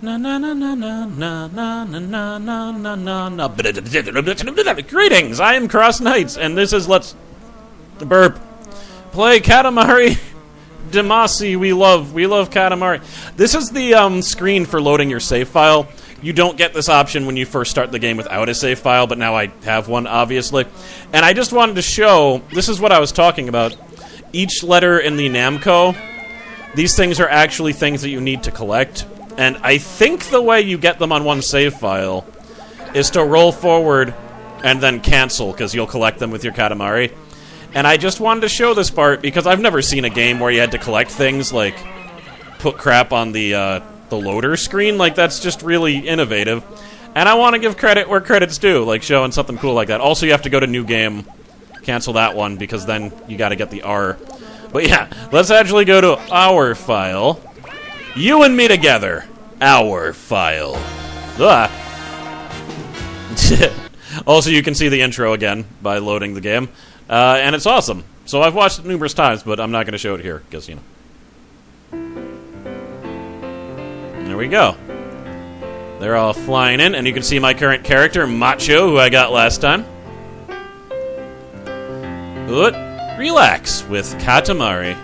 Na na na na na na na na na na na na. Greetings, I am CrossKnights, and this is Let's Burp. Play Katamari Damacy. We love Katamari. This is the screen for loading your save file. You don't get this option when you first start the game without a save file, but now I have one, obviously. And I just wanted to show, this is what I was talking about. Each letter in the Namco, these things are actually things that you need to collect. And I think the way you get them on one save file is to roll forward and then cancel, because you'll collect them with your Katamari. And I just wanted to show this part, because I've never seen a game where you had to collect things, like put crap on the loader screen. Like, that's just really innovative. And I want to give credit where credit's due, like showing something cool like that. Also, you have to go to New Game, cancel that one, because then you got to get the R. But yeah, let's actually go to our file. You and me together. Our file. Also, you can see the intro again by loading the game. And it's awesome. So I've watched it numerous times, but I'm not going to show it here, because, you know. There we go. They're all flying in, and you can see my current character, Macho, who I got last time. Relax with Katamari.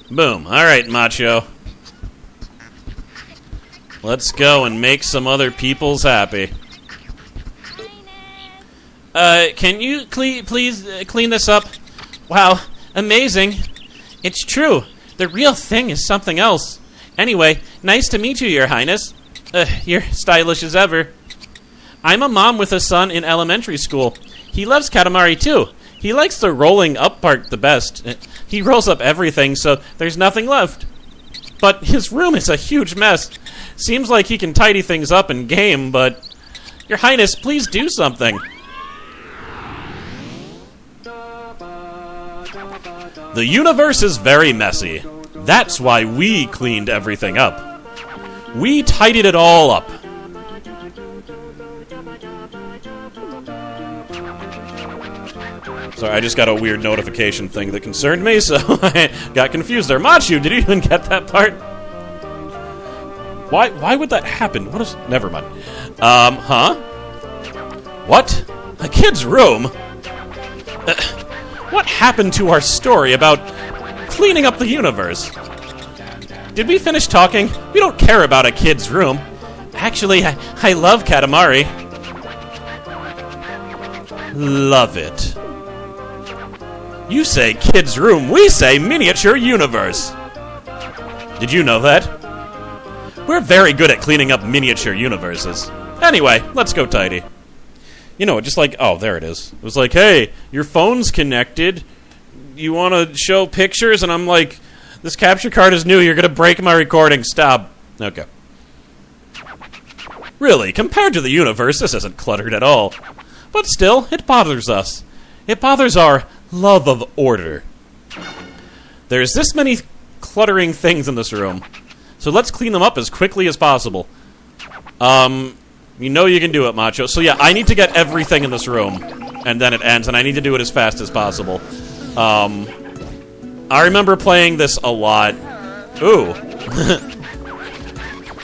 Boom. Alright, Macho. Let's go and make some other peoples happy. Can you please clean this up? Wow, amazing. It's true. The real thing is something else. Anyway, nice to meet you, Your Highness. You're stylish as ever. I'm a mom with a son in elementary school. He loves Katamari, too. He likes the rolling up part the best. He rolls up everything, so there's nothing left. But his room is a huge mess. Seems like he can tidy things up in game, but... Your Highness, please do something. The universe is very messy. That's why we cleaned everything up. We tidied it all up. Sorry, I just got a weird notification thing that concerned me, so I got confused there. Machu, did you even get that part? Why would that happen? What is... Never mind. Huh? What? A kid's room? What happened to our story about cleaning up the universe? Did we finish talking? We don't care about a kid's room. Actually, I love Katamari. Love it. You say kid's room, we say miniature universe. Did you know that? We're very good at cleaning up miniature universes. Anyway, let's go tidy. You know, just like, oh, there it is. It was like, hey, your phone's connected. You want to show pictures? And I'm like, this capture card is new. You're going to break my recording. Stop. Okay. Really, compared to the universe, this isn't cluttered at all. But still, it bothers us. It bothers our love of order. There's this many cluttering things in this room. So let's clean them up as quickly as possible. You know you can do it, Macho. So yeah, I need to get everything in this room. And then it ends, and I need to do it as fast as possible. I remember playing this a lot. Ooh.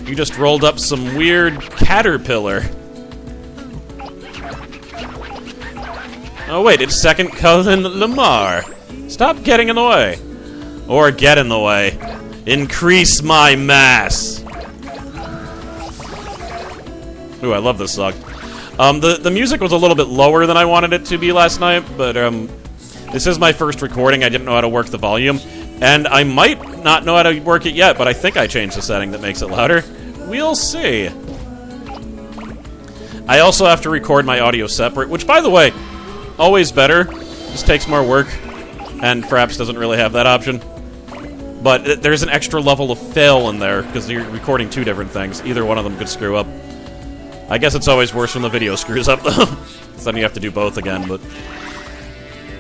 You just rolled up some weird caterpillar. Oh wait, it's second cousin Lamar. Stop getting in the way. Or get in the way. Increase my mass. Ooh, I love this song. The music was a little bit lower than I wanted it to be last night, but this is my first recording. I didn't know how to work the volume, and I might not know how to work it yet, but I think I changed the setting that makes it louder. We'll see. I also have to record my audio separate, which, by the way, always better. Just takes more work, and Fraps doesn't really have that option. But there's an extra level of fail in there, because you're recording two different things. Either one of them could screw up. I guess it's always worse when the video screws up, though. So then you have to do both again, but...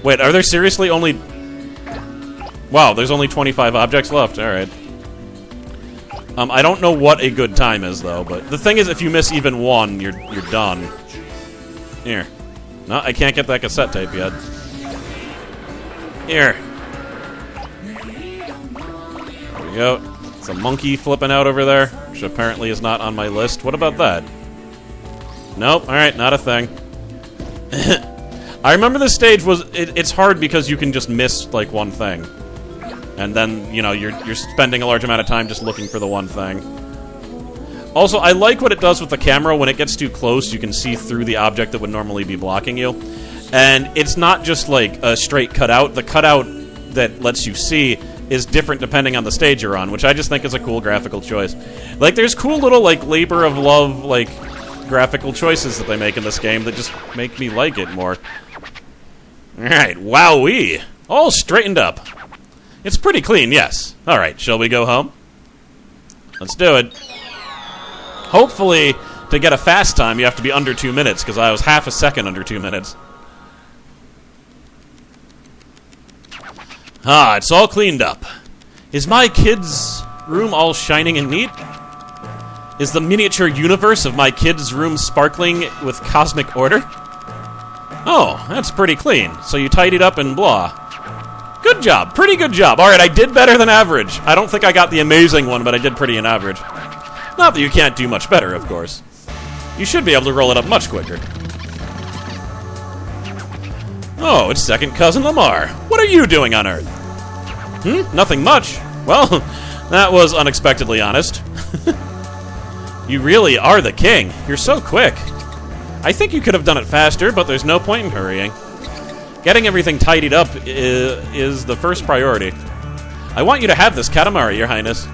Wait, are there seriously only... Wow, there's only 25 objects left, alright. I don't know what a good time is, though, but... The thing is, if you miss even one, you're done. Here. No, I can't get that cassette tape yet. Here. we go. It's a monkey flipping out over there, which apparently is not on my list. What about that? Nope. Alright, not a thing. I remember this stage was... It's hard because you can just miss, like, one thing. And then, you know, you're spending a large amount of time just looking for the one thing. Also, I like what it does with the camera. When it gets too close, you can see through the object that would normally be blocking you. And it's not just, like, a straight cutout. The cutout that lets you see is different depending on the stage you're on, which I just think is a cool graphical choice. Like, there's cool little, like, labor of love, like, graphical choices that they make in this game that just make me like it more. Alright, wowee! All straightened up. It's pretty clean, yes. Alright, shall we go home? Let's do it. Hopefully, to get a fast time, you have to be under 2 minutes, because I was half a second under 2 minutes. Ah, it's all cleaned up. Is my kid's room all shining and neat? Is the miniature universe of my kid's room sparkling with cosmic order? Oh, that's pretty clean. So you tidied up and blah. Good job. Pretty good job. Alright, I did better than average. I don't think I got the amazing one, but I did pretty in average. Not that you can't do much better, of course. You should be able to roll it up much quicker. Oh, it's second cousin Lamar. What are you doing on Earth? Nothing much. Well, that was unexpectedly honest. You really are the king. You're so quick. I think you could have done it faster, but there's no point in hurrying. Getting everything tidied up is the first priority. I want you to have this Katamari, Your Highness.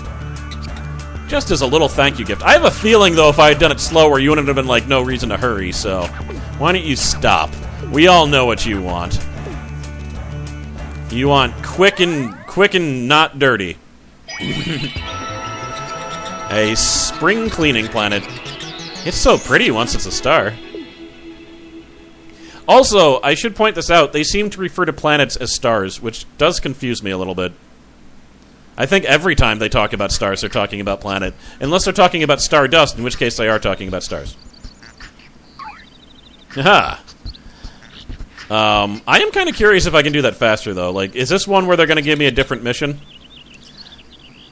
Just as a little thank you gift. I have a feeling, though, if I had done it slower, you wouldn't have been like, no reason to hurry, so... Why don't you stop? We all know what you want. You want quick and not dirty. A spring cleaning planet. It's so pretty once it's a star. Also, I should point this out, they seem to refer to planets as stars, which does confuse me a little bit. I think every time they talk about stars, they're talking about planet. Unless they're talking about stardust, in which case they are talking about stars. Aha. I am kind of curious if I can do that faster, though. Like, is this one where they're going to give me a different mission?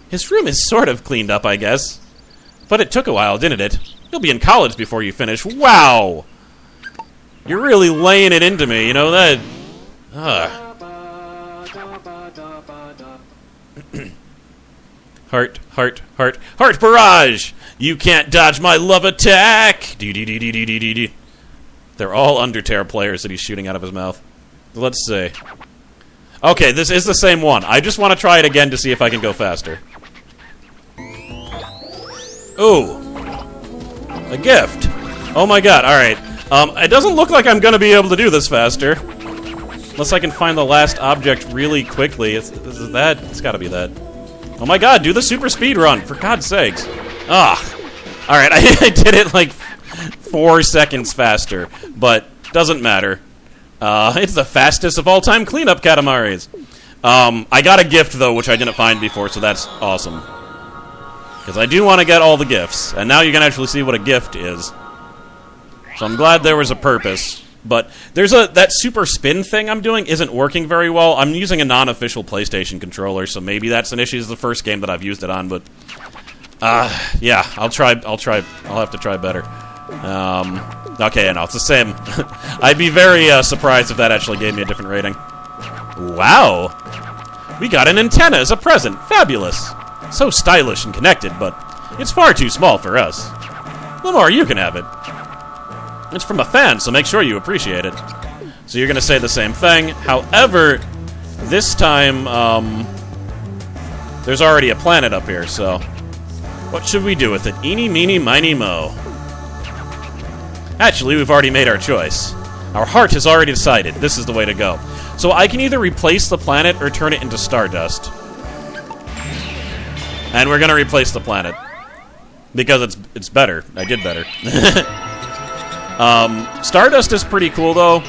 His room is sort of cleaned up, I guess. But it took a while, didn't it? You'll be in college before you finish. Wow! You're really laying it into me, you know that... Heart barrage! You can't dodge my love attack! Dee-dee-dee-dee-dee-dee-dee. They're all Undertale players that he's shooting out of his mouth. Let's see. Okay, this is the same one. I just want to try it again to see if I can go faster. Ooh. A gift. Oh my god, alright. It doesn't look like I'm going to be able to do this faster. Unless I can find the last object really quickly. Is that? It's got to be that. Oh my god, do the super speed run, for God's sakes. Ah. Alright, I did it like 4 seconds faster, but doesn't matter. It's the fastest of all-time cleanup Katamaris. I got a gift, though, which I didn't find before, so that's awesome. Because I do want to get all the gifts, and now you can actually see what a gift is. So I'm glad there was a purpose. But there's that super spin thing I'm doing isn't working very well. I'm using a non-official PlayStation controller, so maybe that's an issue. It's the first game that I've used it on, but... yeah, I'll have to try better. Okay, no, it's the same. I'd be very surprised if that actually gave me a different rating. Wow! We got an antenna as a present. Fabulous! So stylish and connected, but it's far too small for us. Lamar, you can have it. It's from a fan, so make sure you appreciate it. So you're gonna say the same thing. However, this time, there's already a planet up here, so... What should we do with it? Eeny, meeny, miny, mo. Actually, we've already made our choice. Our heart has already decided. This is the way to go. So I can either replace the planet or turn it into stardust. And we're gonna replace the planet. Because it's better. I did better. Stardust is pretty cool, though.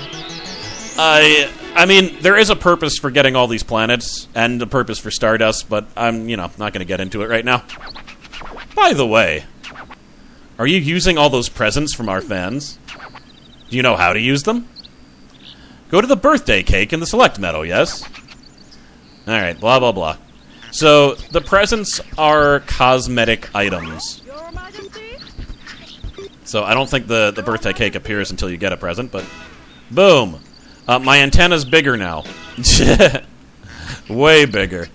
I mean, there is a purpose for getting all these planets, and a purpose for Stardust, but I'm, not going to get into it right now. By the way, are you using all those presents from our fans? Do you know how to use them? Go to the birthday cake in the select meadow, yes? Alright, blah, blah, blah. So, the presents are cosmetic items. So, I don't think the birthday cake appears until you get a present, but... Boom! My antenna's bigger now. Way bigger.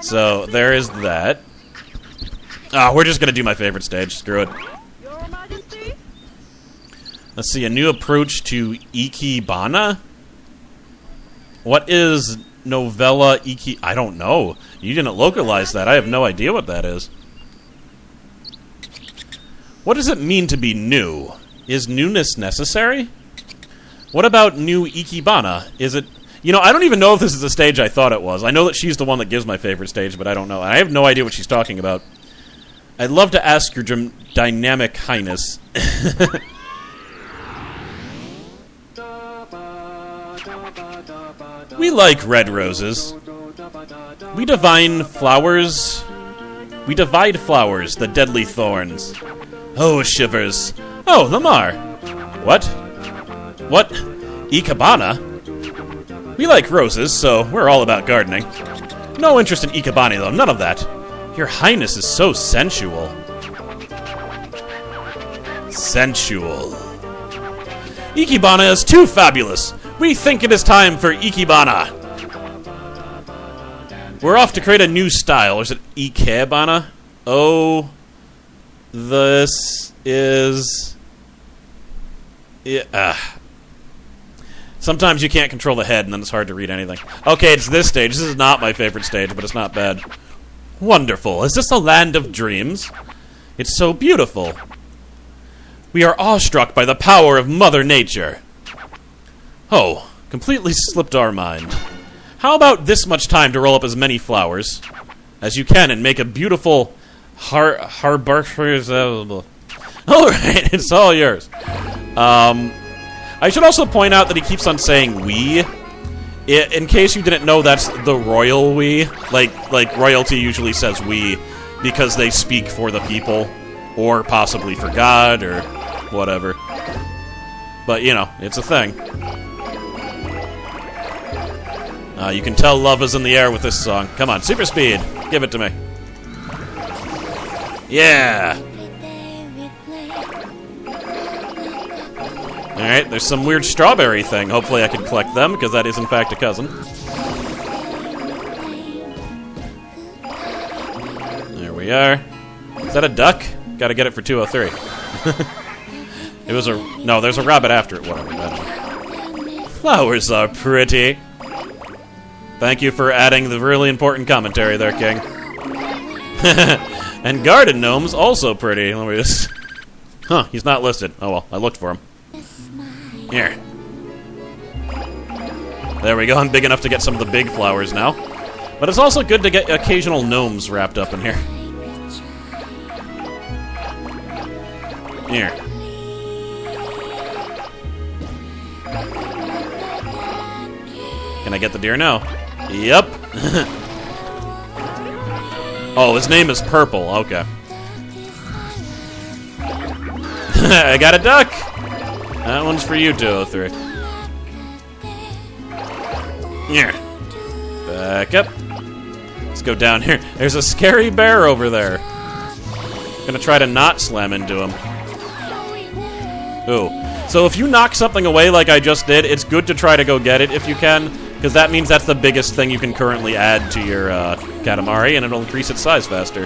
So, there is that. We're just gonna do my favorite stage. Screw it. Let's see, a new approach to Ikebana? What is Novella Iki... I don't know. You didn't localize that. I have no idea what that is. What does it mean to be new? Is newness necessary? What about new Ikebana? Is it... You know, I don't even know if this is the stage I thought it was. I know that she's the one that gives my favorite stage, but I don't know. I have no idea what she's talking about. I'd love to ask your dynamic highness. We like red roses. We divide flowers. We divide flowers, the deadly thorns. Oh, shivers. Oh, Lamar. What? What? Ikebana? We like roses, so we're all about gardening. No interest in Ikebana, though. None of that. Your Highness is so sensual. Sensual. Ikebana is too fabulous. We think it is time for Ikebana. We're off to create a new style. Or is it Ikebana? Oh, this is... Yeah. Sometimes you can't control the head, and then it's hard to read anything. Okay, it's this stage. This is not my favorite stage, but it's not bad. Wonderful. Is this a land of dreams? It's so beautiful. We are awestruck by the power of Mother Nature. Oh, completely slipped our mind. How about this much time to roll up as many flowers as you can and make a beautiful harbor... Alright, it's all yours. I should also point out that he keeps on saying we. In case you didn't know, that's the royal we. Like royalty usually says we because they speak for the people, or possibly for God, or whatever. But, you know, it's a thing. You can tell love is in the air with this song. Come on, super speed. Give it to me. Yeah! Alright, there's some weird strawberry thing. Hopefully I can collect them, because that is in fact a cousin. There we are. Is that a duck? Gotta get it for 203. It was a... No, there's a rabbit after it. Whatever. Gotcha. Flowers are pretty. Thank you for adding the really important commentary there, King. And garden gnomes also pretty. Let me just... Huh, he's not listed. Oh well, I looked for him. Here. There we go, I'm big enough to get some of the big flowers now. But it's also good to get occasional gnomes wrapped up in here. Here. Can I get the deer now? Yep. Oh, his name is Purple, okay. I got a duck! That one's for you, 203. Here. Back up. Let's go down here. There's a scary bear over there. Gonna try to not slam into him. Ooh. So if you knock something away like I just did, it's good to try to go get it if you can, because that means that's the biggest thing you can currently add to your Katamari, and it'll increase its size faster.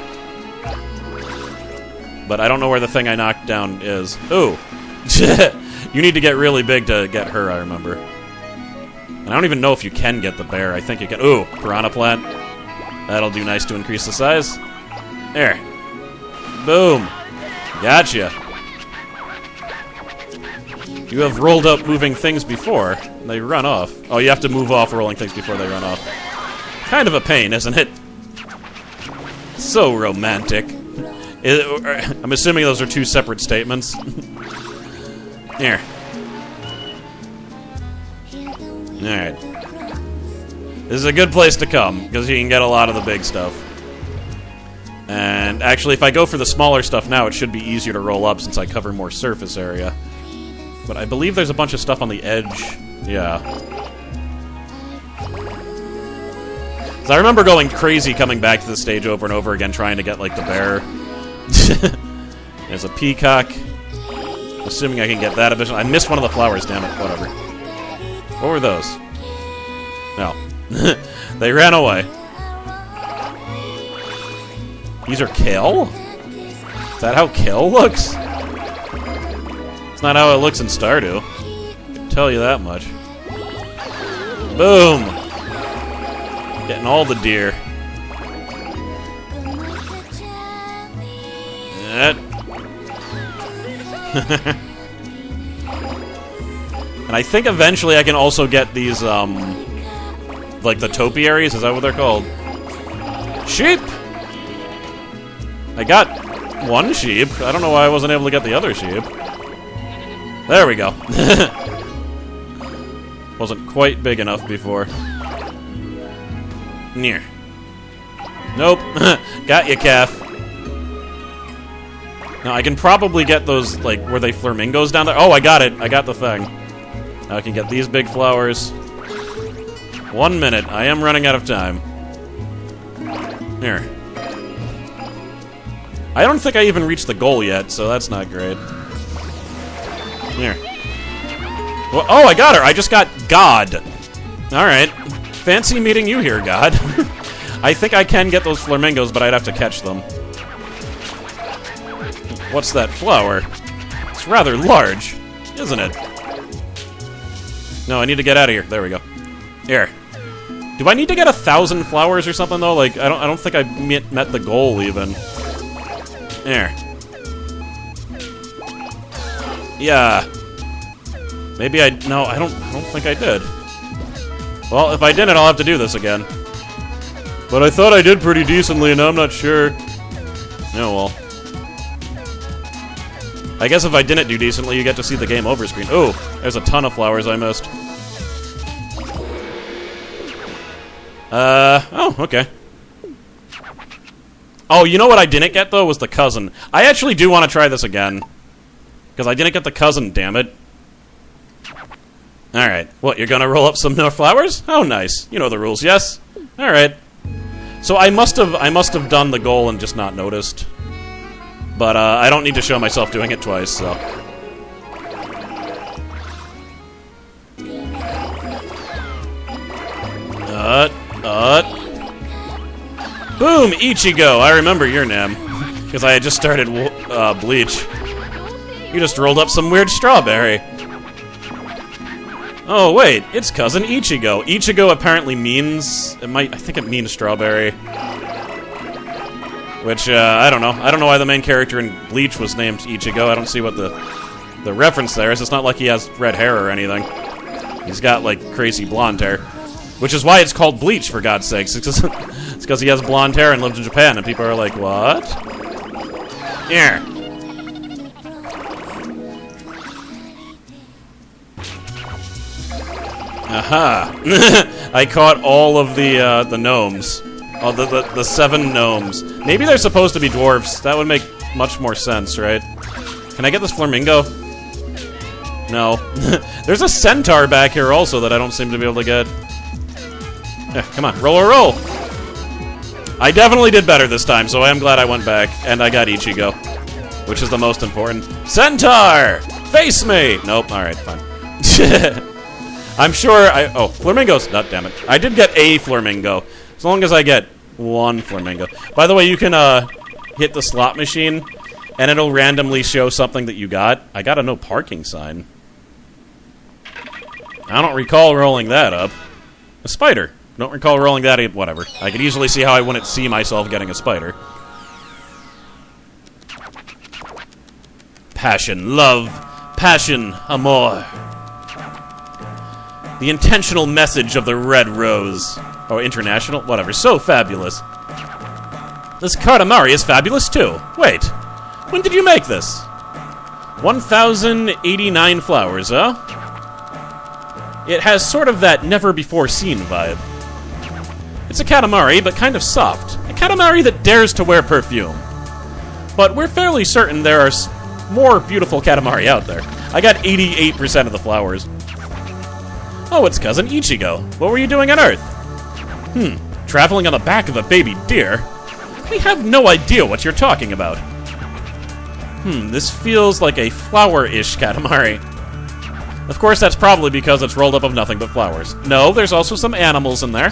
But I don't know where the thing I knocked down is. Ooh. You need to get really big to get her, I remember. And I don't even know if you can get the bear. I think you can. Ooh, piranha plant. That'll do nice to increase the size. There. Boom. Gotcha. You have rolled up moving things before. They run off. Oh, you have to move off rolling things before they run off. Kind of a pain, isn't it? So romantic. I'm assuming those are two separate statements. Here. Alright. This is a good place to come, because you can get a lot of the big stuff. And actually, if I go for the smaller stuff now, it should be easier to roll up since I cover more surface area. But I believe there's a bunch of stuff on the edge. Yeah. So I remember going crazy coming back to the stage over and over again trying to get, like, the bear. There's a peacock. Assuming I can get that eventually. I missed one of the flowers, damn it. Whatever. What were those? No. They ran away. These are kale? Is that how kale looks? It's not how it looks in Stardew. I can tell you that much. Boom! Getting all the deer. And I think eventually I can also get these, like the topiaries, is that what they're called? Sheep! I got one sheep. I don't know why I wasn't able to get the other sheep. There we go. Wasn't quite big enough before. Near. Nope. Got you, calf. Now, I can probably get those, like, were they flamingos down there? Oh, I got it. I got the thing. Now I can get these big flowers. 1 minute. I am running out of time. Here. I don't think I even reached the goal yet, so that's not great. Here. Well, oh, I got her! I just got God. Alright. Fancy meeting you here, God. I think I can get those flamingos, but I'd have to catch them. What's that flower? It's rather large, isn't it? No, I need to get out of here. There we go. Here. Do I need to get 1,000 flowers or something, though? Like, I don't think I met the goal, even. There. Yeah. Maybe no, I don't think I did. Well, if I didn't, I'll have to do this again. But I thought I did pretty decently, and I'm not sure. Oh, well. I guess if I didn't do decently, you get to see the game over screen. Ooh, there's a ton of flowers I missed. Oh, okay. Oh, you know what I didn't get, though, was the cousin. I actually do want to try this again. Because I didn't get the cousin, damn it. Alright. What, you're gonna roll up some more flowers? Oh, nice. You know the rules, yes? Alright. So I must have done the goal and just not noticed. But, I don't need to show myself doing it twice, so... Boom! Ichigo! I remember your name. Because I had just started, Bleach. You just rolled up some weird strawberry. Oh, wait. It's cousin Ichigo. Ichigo apparently means... I think it means strawberry. Which, I don't know. I don't know why the main character in Bleach was named Ichigo. I don't see what the reference there is. It's not like he has red hair or anything. He's got, like, crazy blonde hair. Which is why it's called Bleach, for God's sakes. It's because he has blonde hair and lived in Japan, and people are like, what? Here. Aha. I caught all of the gnomes. Oh, the 7 gnomes. Maybe they're supposed to be dwarves. That would make much more sense, right? Can I get this flamingo? No. There's a centaur back here also that I don't seem to be able to get. Yeah, come on, roll or roll! I definitely did better this time, so I am glad I went back, and I got Ichigo. Which is the most important. Centaur! Face me! Nope, alright, fine. I'm sure oh, flamingos! God damn it. I did get a flamingo. As long as I get one flamingo. By the way, you can, hit the slot machine, and it'll randomly show something that you got. I got a no parking sign. I don't recall rolling that up. A spider. Don't recall rolling that up. Whatever. I could easily see how I wouldn't see myself getting a spider. Passion, love, passion, amor. The intentional message of the red rose. Oh, international? Whatever. So fabulous. This Katamari is fabulous, too. Wait. When did you make this? 1,089 flowers, huh? It has sort of that never-before-seen vibe. It's a Katamari, but kind of soft. A Katamari that dares to wear perfume. But we're fairly certain there are more beautiful Katamari out there. I got 88% of the flowers. Oh, it's cousin Ichigo. What were you doing on Earth? Traveling on the back of a baby deer? We have no idea what you're talking about. This feels like a flower-ish Katamari. Of course, that's probably because it's rolled up of nothing but flowers. No, there's also some animals in there.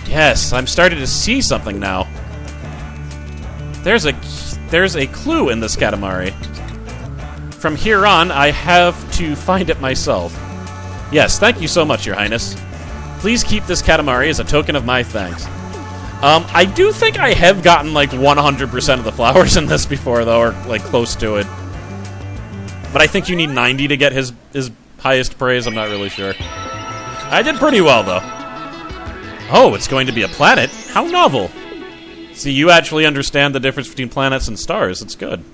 Yes, I'm starting to see something now. There's a clue in this Katamari. From here on, I have to find it myself. Yes, thank you so much, Your Highness. Please keep this Katamari as a token of my thanks. I do think I have gotten, like, 100% of the flowers in this before, though, or, like, close to it. But I think you need 90 to get his highest praise. I'm not really sure. I did pretty well, though. Oh, it's going to be a planet? How novel. See, you actually understand the difference between planets and stars. It's good.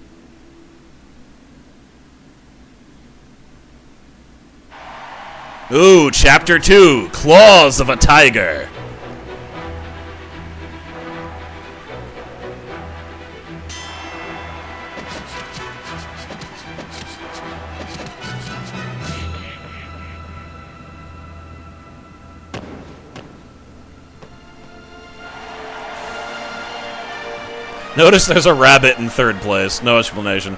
Ooh, Chapter 2, Claws of a Tiger. Notice there's a rabbit in third place. No explanation.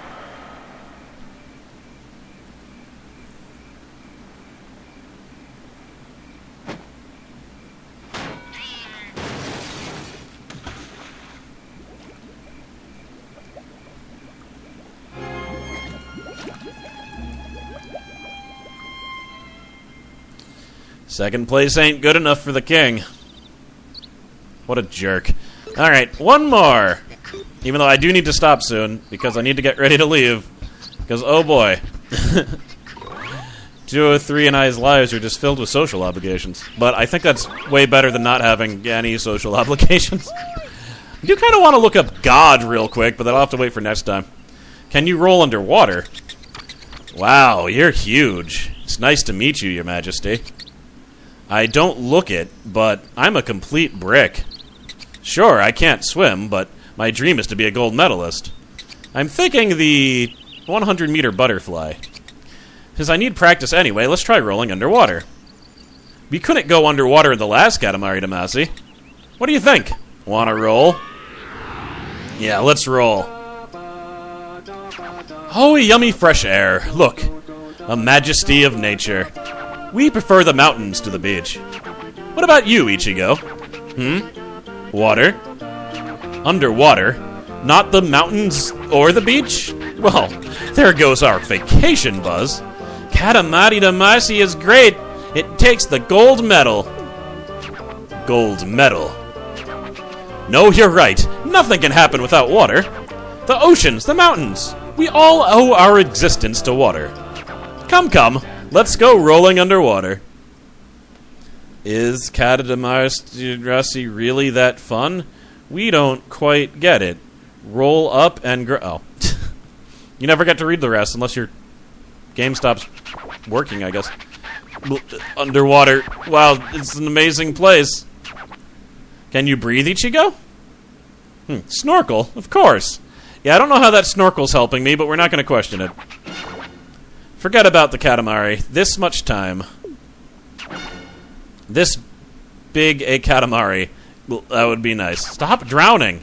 Second place ain't good enough for the king. What a jerk. Alright, one more. Even though I do need to stop soon, because I need to get ready to leave. Because, oh boy. 203 and I's lives are just filled with social obligations. But I think that's way better than not having any social obligations. I do kind of want to look up God real quick, but that'll have to wait for next time. Can you roll underwater? Wow, you're huge. It's nice to meet you, Your Majesty. I don't look it, but I'm a complete brick. Sure, I can't swim, but my dream is to be a gold medalist. I'm thinking the 100-meter butterfly. Since I need practice anyway, let's try rolling underwater. We couldn't go underwater in the last Katamari Damacy. What do you think? Wanna roll? Yeah, let's roll. Oh, yummy fresh air. Look, a majesty of nature. We prefer the mountains to the beach. What about you, Ichigo? Water? Underwater? Not the mountains or the beach? Well, there goes our vacation, Buzz. Katamari Damacy is great. It takes the gold medal. Gold medal. No, you're right. Nothing can happen without water. The oceans, the mountains. We all owe our existence to water. Come. Let's go rolling underwater. Is Katamari really that fun? We don't quite get it. Roll up and grow. Oh. You never get to read the rest unless your game stops working, I guess. Underwater. Wow, it's an amazing place. Can you breathe, Ichigo? Snorkel? Of course. Yeah, I don't know how that snorkel's helping me, but we're not going to question it. Forget about the Katamari. This much time. This big a Katamari. Well, that would be nice. Stop drowning.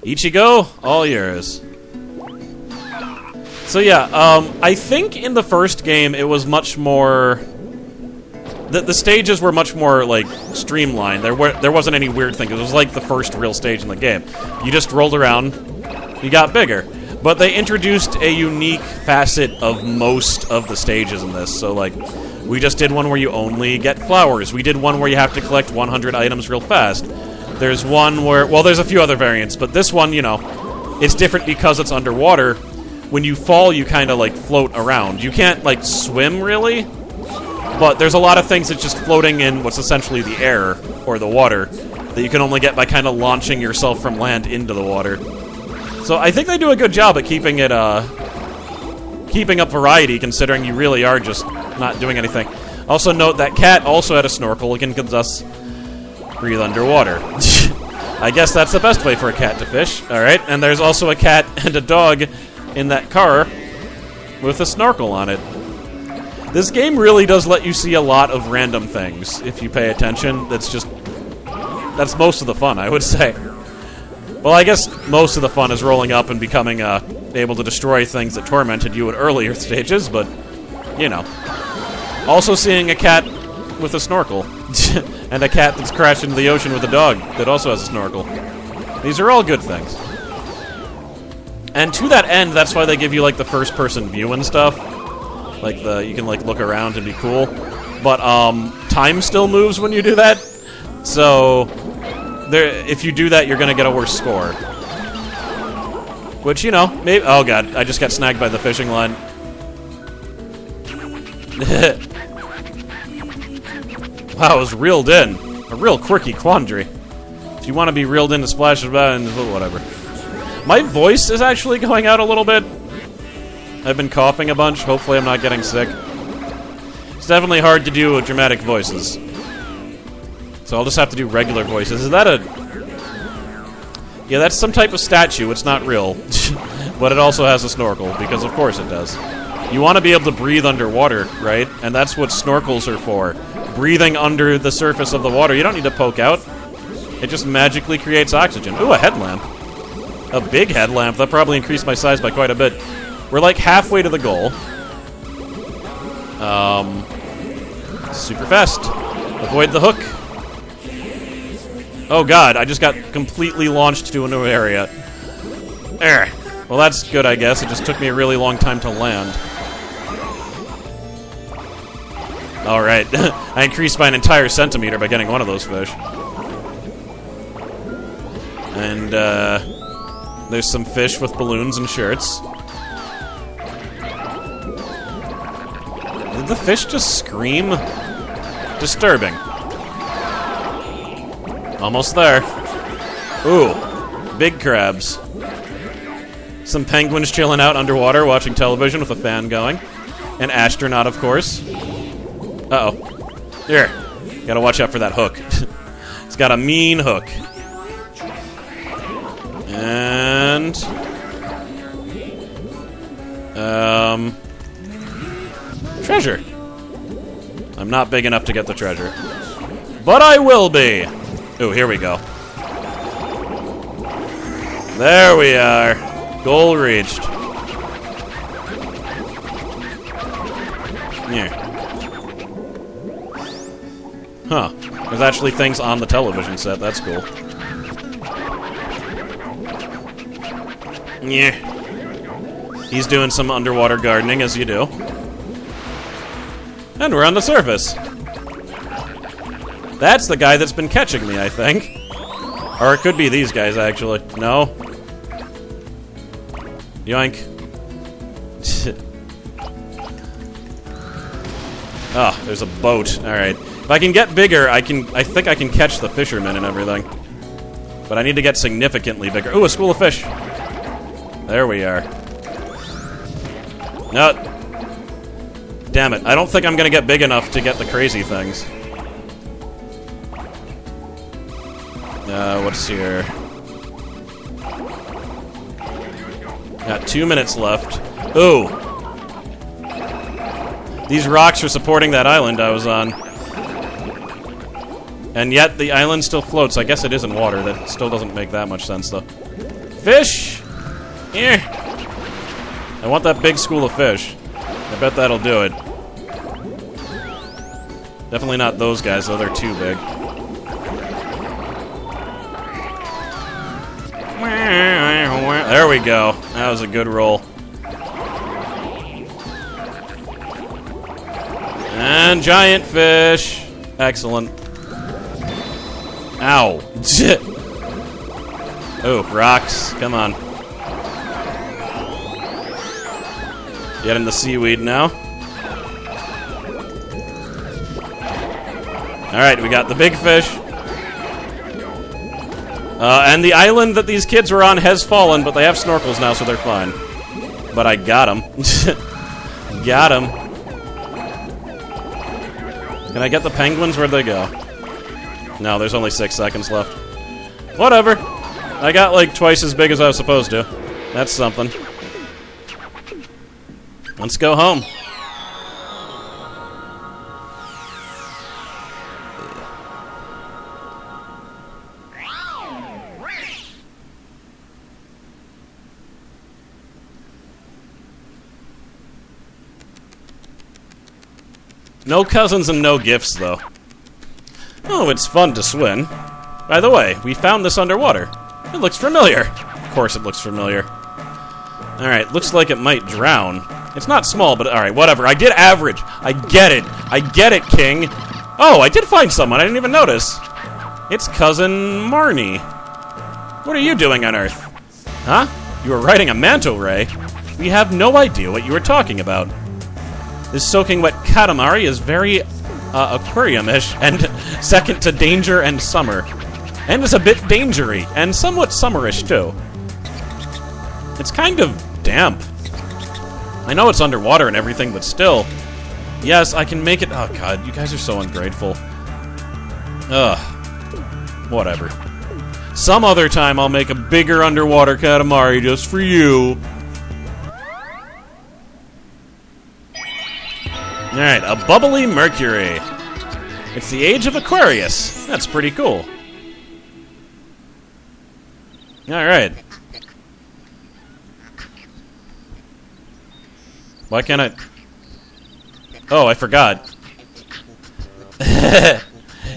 Ichigo, all yours. So yeah, I think in the first game it was much more... The stages were much more, like, streamlined. There wasn't any weird thing. It was like the first real stage in the game. You just rolled around, you got bigger. But they introduced a unique facet of most of the stages in this. So, like, we just did one where you only get flowers. We did one where you have to collect 100 items real fast. There's one where... Well, there's a few other variants, but this one, you know, it's different because it's underwater. When you fall, you kind of, like, float around. You can't, like, swim, really. But there's a lot of things that's just floating in what's essentially the air, or the water, that you can only get by kind of launching yourself from land into the water. So I think they do a good job at keeping it, keeping up variety, considering you really are just not doing anything. Also note that cat also had a snorkel, it can thus breathe underwater. I guess that's the best way for a cat to fish. Alright, and there's also a cat and a dog in that car with a snorkel on it. This game really does let you see a lot of random things, if you pay attention. That's just That's most of the fun, I would say. Well, I guess most of the fun is rolling up and becoming able to destroy things that tormented you at earlier stages, but, you know. Also seeing a cat with a snorkel, and a cat that's crashed into the ocean with a dog that also has a snorkel. These are all good things. And to that end, that's why they give you, like, the first-person view and stuff. Like, you can, like, look around and be cool. But, time still moves when you do that. So, if you do that, you're gonna get a worse score. Which, you know, maybe... Oh, God, I just got snagged by the fishing line. Wow, it was reeled in. A real quirky quandary. If you want to be reeled in to splash about and whatever. My voice is actually going out a little bit. I've been coughing a bunch. Hopefully I'm not getting sick. It's definitely hard to do dramatic voices. So I'll just have to do regular voices. Is that a... Yeah, that's some type of statue. It's not real. But it also has a snorkel, because of course it does. You want to be able to breathe underwater, right? And that's what snorkels are for. Breathing under the surface of the water. You don't need to poke out. It just magically creates oxygen. Ooh, a headlamp. A big headlamp. That probably increased my size by quite a bit. We're like halfway to the goal. Super fast. Avoid the hook. Oh god, I just got completely launched to a new area. There. Well, that's good, I guess. It just took me a really long time to land. Alright. I increased by an entire centimeter by getting one of those fish. And, there's some fish with balloons and shirts. Did the fish just scream? Disturbing. Almost there. Ooh. Big crabs. Some penguins chilling out underwater watching television with a fan going. An astronaut, of course. Uh-oh. Here. Gotta watch out for that hook. It's got a mean hook. And... treasure. I'm not big enough to get the treasure. But I will be! Ooh, here we go. There we are. Goal reached. Yeah. Huh. There's actually things on the television set. That's cool. Yeah. He's doing some underwater gardening, as you do. And we're on the surface. That's the guy that's been catching me, I think. Or it could be these guys, actually. No. Yoink. Oh, there's a boat. Alright. If I can get bigger, I think I can catch the fishermen and everything. But I need to get significantly bigger. Ooh, a school of fish. There we are. No. Damn it. I don't think I'm gonna get big enough to get the crazy things. What's here? Got 2 minutes left. Ooh! These rocks are supporting that island I was on. And yet the island still floats. I guess it is in water. That still doesn't make that much sense, though. Fish! Here! I want that big school of fish. I bet that'll do it. Definitely not those guys, though. They're too big. There we go. That was a good roll. And giant fish. Excellent. Ow. Oh, rocks. Come on. Get in the seaweed now. Alright, we got the big fish. And the island that these kids were on has fallen, but they have snorkels now, so they're fine. But I got them. Got them. Can I get the penguins? Where'd they go? No, there's only 6 seconds left. Whatever. I got like twice as big as I was supposed to. That's something. Let's go home. No cousins and no gifts, though. Oh, it's fun to swim. By the way, we found this underwater. It looks familiar. Of course it looks familiar. Alright, looks like it might drown. It's not small, but alright, whatever. I did average. I get it. I get it, King. Oh, I did find someone. I didn't even notice. It's Cousin Marnie. What are you doing on Earth? Huh? You were riding a manta ray? We have no idea what you were talking about. This soaking wet Katamari is very aquarium-ish and second to danger and summer. And it's a bit dangery and somewhat summerish too. It's kind of damp. I know it's underwater and everything, but still. Yes, I can make it. Oh god, you guys are so ungrateful. Ugh. Whatever. Some other time I'll make a bigger underwater Katamari just for you. Alright, a bubbly Mercury. It's the age of Aquarius. That's pretty cool. Alright. Why can't I... Oh, I forgot.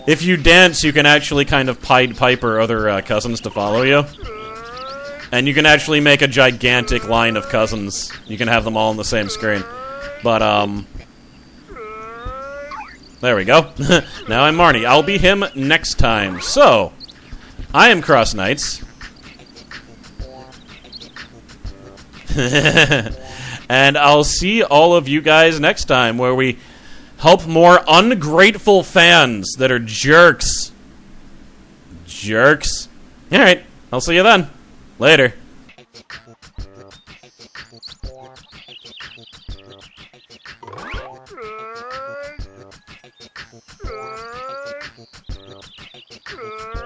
If you dance, you can actually kind of Pied Piper other cousins to follow you. And you can actually make a gigantic line of cousins. You can have them all on the same screen. But, there we go. Now I'm Marnie. I'll be him next time. So, I am CrossKnights. And I'll see all of you guys next time, where we help more ungrateful fans that are jerks. Jerks. Alright, I'll see you then. Later. Good.